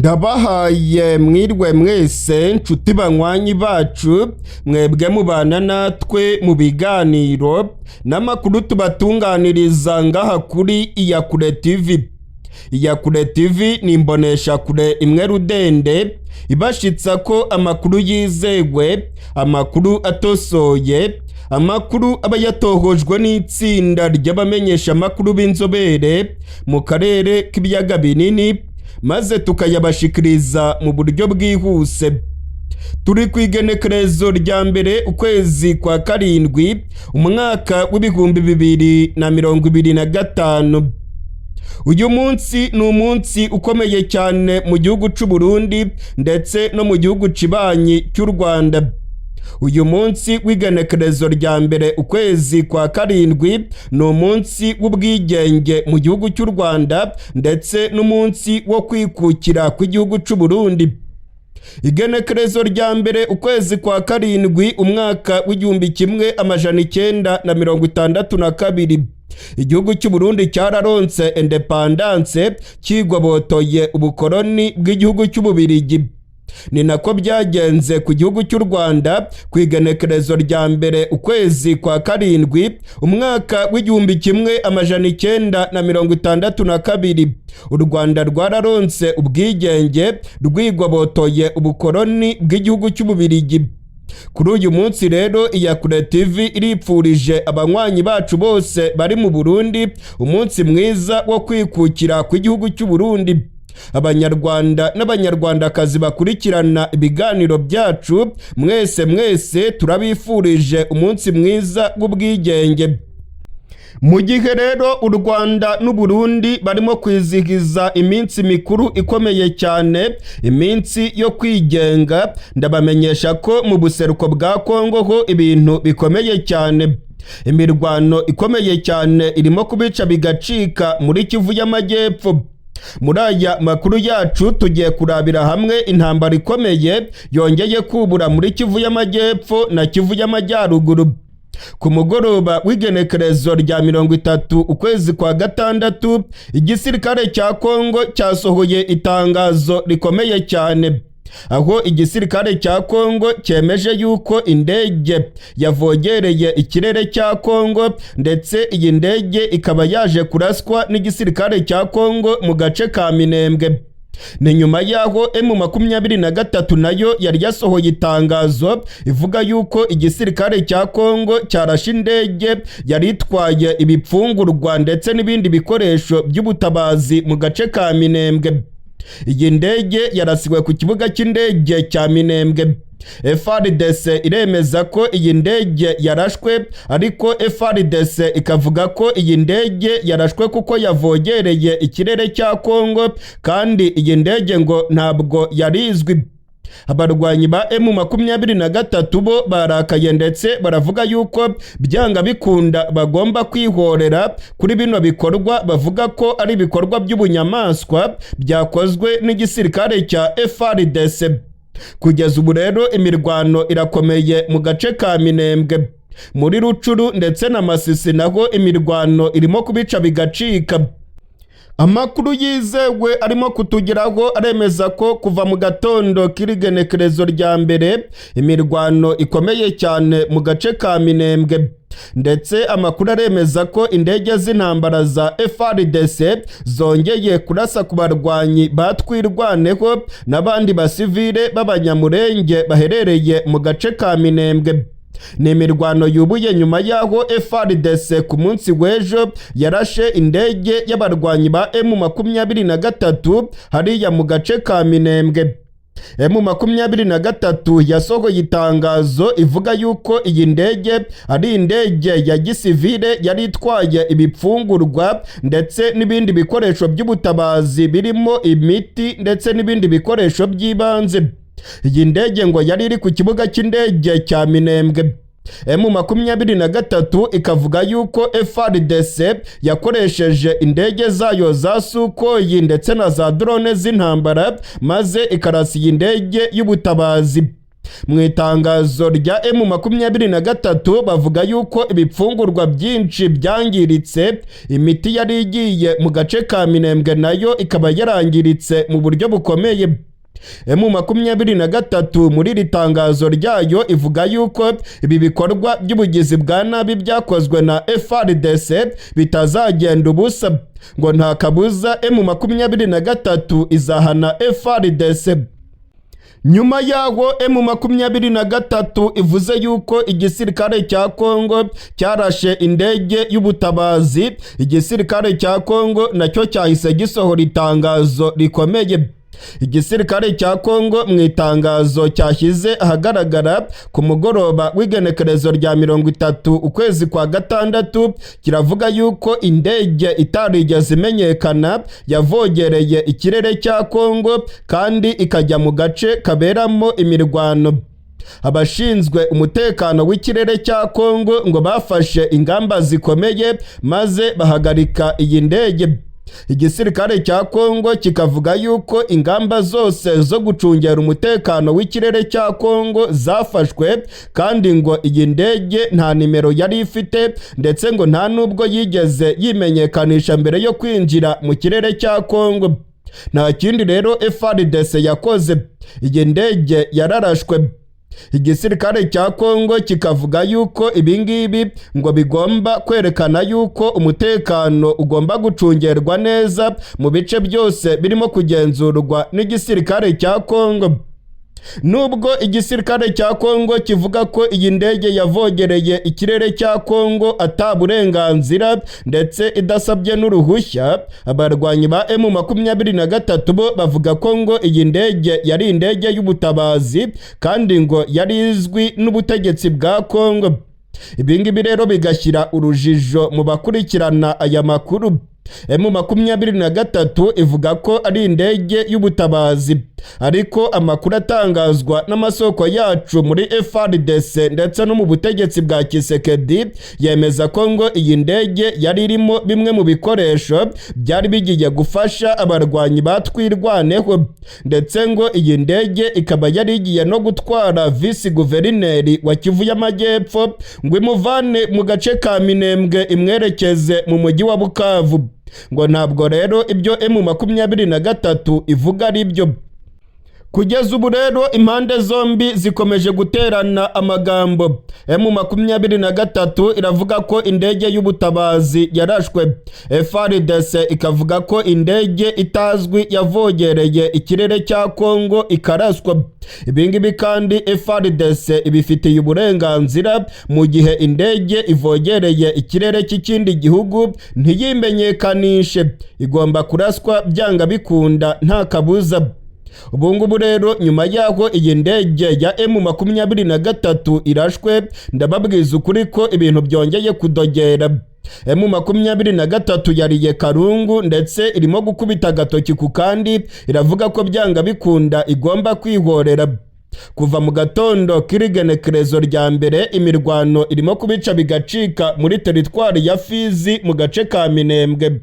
Ndabahaye mwirwe mwese nshuti banywanyi bacu mwebwe mubana natwe mu biganiro n'amakuru tubatunganiriza ngaha kuri Iyakure TV. Iyakure TV ni imbonesha kure imwe rudende ibashitsa ko amakuru yizewe, amakuru atosoye, amakuru aba yatohojwe n'itsinda ry'abamenyesha amakuru b'inzobere mu karere k'ibiyaga binini, maze tukayabashikiriza mu buryo bwihuse. Turi kwigenekerezo rya mbere ukwezi kwa karindwi umwaka w'ibihumbi 2025. Uyu munsi ni umunsi ukomeye cyane mu gihugu cy'u Burundi ndetse no mu gihugu cibanyi cy'u Rwanda. Uyu munsi w'igenekerezo rya mbere ukwezi kwa karindwi ni umunsi w'ubwigenge mu gihugu cy'u Rwanda ndetse n'umunsi wo kwikukira kw'igihugu cy'u Burundi. Igenekerezo rya mbere ukwezi kwa karindwi umwaka w'igihumbi kimwe amajana 962 igihugu cy'u Burundi cyararonse independence kigobotoye ubukoroni bw'igihugu cy'Ububirigi. Ni nako byagenze ku gihugu cy'u Rwanda ku igenekerezo rya mbere ukwezi kwa karindwi umwaka w'igihumbi kimwe amajana 962. U Rwanda rwararonse ubwigenge rwigobotoye ubukoroni bw'igihugu cy'Ububirigi. Kuri uyu munsi rero Iyakure TV iripfurije abanywanyi bacu bose bari mu Burundi umunsi mwiza wo kwikukira kw'igihugu cy'u Burundi. Abanyarwanda n'abanyarwandakazi bakurikirana ibiganiro byacu mwese turabifurije umunsi mwiza w'ubwigenge. Mu gihe rero u Rwanda n'u Burundi barimo kwizihiza iminsi mikuru ikomeye cyane, iminsi yo kwigenga, ndabamenyesha ko mu buseruko bwa Congo ho ibintu bikomeye cyane. Imirwano ikomeye cyane irimo kubica bigacika muri Kivu y'Amajyepfo. Muri aya makuru yacu tugiye kurabira hamwe intambara ikomeye yongeye kubura muri Kivu y'Amajyepfo na Kivu y'Amajyaruguru. Ku mugoroba w'igenekerezo rya 30 ukwezi kwa gatandatu igisirikare cya Congo cyasohoye itangazo rikomeye cyane, aho igisirikare cya Congo cyemeje yuko indege yavogereye ikirere cya Congo, ndetse iyi ndege ikaba yaje kuraswa n'igisirikare cya Congo mu gace ka Minembwe. Ni nyuma yaho M23 nayo yari yasohoye itangazo ivuga yuko igisirikare cya Congo cyarashe indege yari itwaye ibipfungurwa ndetse n'ibindi bikoresho by'ubutabazi mu gace ka Minembwe. Iyi ndege yarasiwe ku kibuga cy'indege cya Minembwe. FARDC iremeza ko iyi ndege yarashwe, ariko FARDC ikavuga ko iyi ndege yarashwe kuko yavogereye ikirere cya Congo, kandi iyi ndege ngo ntabwo yarizwi. Abarwanyi ba M23 bo barakaye ndetse baravuga yuko byanga bikunda bagomba kwihorera kuri bino bikorwa, bavuga ko ari ibikorwa by'ubunyamaswa byakozwe n'igisirikare cya FARDC. Kugeza ubu rero imirwano irakomeye mu gace ka Minembwe. Muri Rucuru ndetse na Masisi naho imirwano irimo kubica bigacika. Amakuru yizewe arimo kutugeraho aremeza ko kuva mu gatondo k'igenekerezo rya mbere imirwano ikomeye cyane mu gace ka Minembwe, ndetse amakuru aremeza ko indege z'intambara za FARDC zongeye kurasa ku barwanyi batwirwaneho n'abandi basivile b'abanyamurenge baherereye mu gace ka Minembwe. Ni imirwano yubuye nyuma yaho FARDC ku munsi w'ejo yarashe indege y'abarwanyi ba M23 hariya mu gace ka Minembwe. M23 yasohoye itangazo ivuga yuko iyi ndege ari indege ya gisivile yari itwaye ibipfungurwa ndetse n'ibindi bikoresho by'ubutabazi birimo imiti ndetse n'ibindi bikoresho by'ibanze. Iyi ndege ngo yari iri ku kibuga cy'indege cya Minembwe. M23 ikavuga yuko FARDC yakoresheje indege zayo za Sukoyi ndetse na za drone z'intambara, maze ikarasa iyi ndege y'ubutabazi. Mu itangazo rya M23 bavuga yuko ibipfungurwa byinshi byangiritse, imiti yari igiye mu gace ka Minembwe nayo ikaba yarangiritse mu buryo bukomeye. M23 muri iri tangazo ryayo ivuga yuko ibi bikorwa by'ubugizi bwa nabi byakozwe na FARDC bitazagenda ubusa, ngo nta kabuza M23 izahana FARDC. Nyuma yaho M23 ivuze yuko igisirikare cya Congo cyarashe indege y'ubutabazi, igisirikare cya Congo nacyo cyahise gisohora itangazo rikomeye. Igisirikare cya Congo mu itangazo cyashyize ahagaragara ku mugoroba w'igenekerezo rya 30 ukwezi kwa gatandatu kiravuga yuko indege itarigeze imenyekana yavogereye ikirere cya Congo kandi ikajya mu gace kaberamo imirwano. Abashinzwe umutekano w'ikirere cya Congo ngo bafashe ingamba zikomeye maze bahagarika iyi ndege. Igisirikare cya Congo kikavuga yuko ingamba zose zo gucungera umutekano w'ikirere cya Congo zafashwe kandi ngo iyi ndege nta nimero yari ifite ndetse ngo nta nubwo yigeze yimenyekanisha mbere yo kwinjira mu kirere cya Congo. Nta kindi rero FARDC yakoze, iyi ndege yararashwe. Igisirikare cya Congo kikavuga yuko ibingibi ngo bigomba kwerekana yuko umutekano ugomba gucungerwa neza mu bice byose birimo kugenzurwa n'igisirikare cya Congo. Nubwo igisirikare cya Congo kivuga ko iyi ndege yavogereye ikirere cya Congo ataburenganzira ndetse idasabye n'uruhushya, abarwanyi ba M23 bo bavuga ko ngo iyi ndege yari indege y'ubutabazi kandi ngo yari izwi n'ubutegetsi bwa Congo. Ibingibi rero bigashyira urujijo mu bakurikirana aya makuru. M23 ivuga ko ari indege y'ubutabazi, ariko amakuru atangazwa n'amasoko yacu muri FARDC ndetse no mu butegetsi bwa Kisekedi yemeza ko ngo iyi ndege yari irimo bimwe mu bikoresho byari bigiye gufasha abarwanyi batwirwaneho, ndetse ngo iyi ndege ikaba yari igiye no gutwara visi guverineri wa Kivu y'Amajyepfo ngo imuvane mu gace ka Minembwe imwerekeze mu mujyi wa Bukavu. Ngo ntabwo rero ibyo M23 ivuga ari byo. Kugeza ubu rero impande zombi zikomeje guterana amagambo. M23 iravuga ko indege y'ubutabazi yarashwe, FARDC ikavuga ko indege itazwi yavogereye ikirere cya Congo ikaraswa. Ibingibi kandi FARDC ibifitiye uburenganzira mu gihe indege ivogereye ikirere cy'ikindi gihugu ntiyimenyekanishe, igomba kuraswa byanga bikunda nta kabuza. Ubungubu rero nyuma yaho iyi ndege ya M23 irashwe, ndababwiza ukuri ko ibintu byongeye kudogera. M23 yariye karungu ndetse irimo gukubita agatoki ku kandi iravuga ko byanga bikunda igomba kwihorera. Kuva mu gatondo k'irigenekerezo rya mbere imirwano irimo kubica bigacika muri teritwari ya Fizi mu gace ka Minembwe.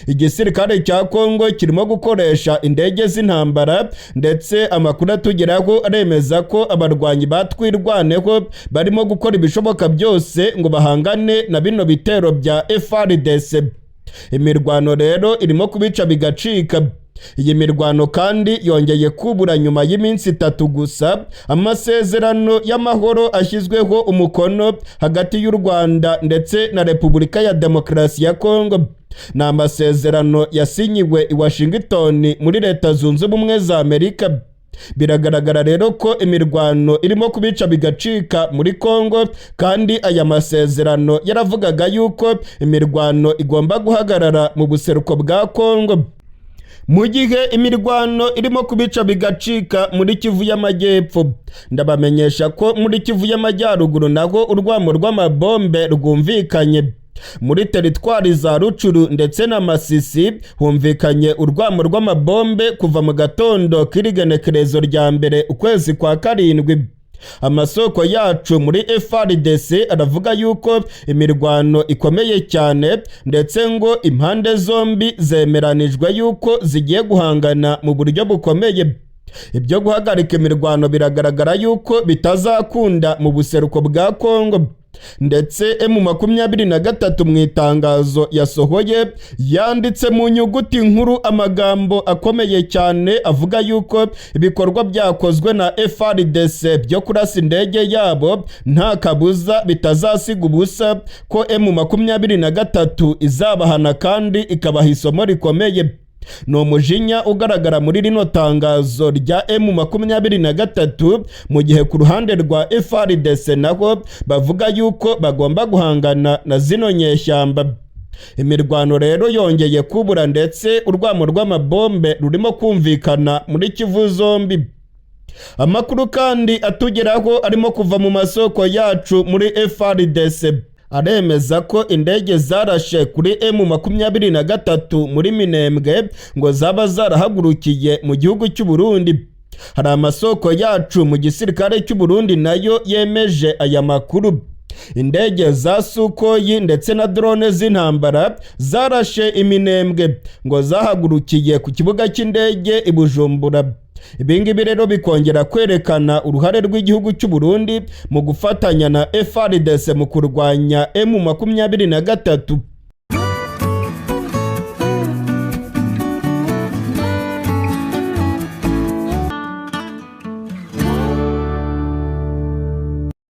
Igisirikare cya Congo kirimo gukoresha indege z'intambara ndetse amakuru atugeraho aremeza ko abarwanyi batwirwaneho barimo gukora ibishoboka byose ngo bahangane na bino bitero bya FARDC. Imirwano rero irimo kubica bigacika. Iyi mirwano kandi yongeye kubura nyuma y'iminsi 3 gusa amasezerano y'amahoro ashyizweho umukono hagati y'u Rwanda ndetse na Repubulika ya Demokarasi ya Congo. Ni amasezerano yasinyiwe i Washington muri Leta Zunze Ubumwe za Amerika. Biragaragara rero ko imirwano irimo kubica bigacika muri Congo kandi aya masezerano yaravugaga yuko imirwano igomba guhagarara mu buseruko bwa Congo. Mu gihe imirwano irimo kubica bigacika muri Kivu y'Amajyepfo, ndabamenyesha ko muri Kivu y'Amajyaruguru naho urwamo rw'amabombe rwumvikanye. Muri teritwari za Rucuru ndetse na Masisi humvikanye urwamo rw'amabombe kuva mu gatondo k'irigenekerezo rya mbere ukwezi kwa karindwi. Amasoko yacu muri FARDC aravuga yuko imirwano ikomeye cyane ndetse ngo impande zombi zemeranijwe yuko zigiye guhangana mu buryo bukomeye. ibyo guhagarika imirwano biragaragara yuko bitazakunda mu buseruko bwa Congo. Ndetse M23 mu itangazo yasohoye yanditse mu nyuguti nkuru amagambo akomeye cyane avuga yuko ibikorwa byakozwe na FARDC byo kurasa indege yabo nta kabuza bitazasiga ubusa, ko M23 izabahana kandi ikabaha isomo rikomeye. Ni umujinya ugaragara muri rino tangazo rya M23 mu gihe ku ruhande rwa FARDC naho bavuga yuko bagomba guhangana na zino nyeshyamba. Imirwano rero yongeye kubura ndetse urwamo rw'amabombe rurimo kumvikana muri Kivu zombi. Amakuru kandi atugeraho arimo kuva mu masoko yacu muri FARDC aremeza ko indege zarashe kuri M23 muri Minembwe ngo zaba zarahagurukiye mu gihugu cy'u Burundi. Hari amasoko yacu mu gisirikare cy'u Burundi nayo yemeje aya makuru. Indege za Sukoyi ndetse na drone z'intambara zarashe Minembwe ngo zahagurukiye ku kibuga cy'indege i Bujumbura. Ibingibi rero bikongera kwerekana uruhare rw'igihugu cy'u Burundi mu gufatanya na FARDC mu kurwanya M23.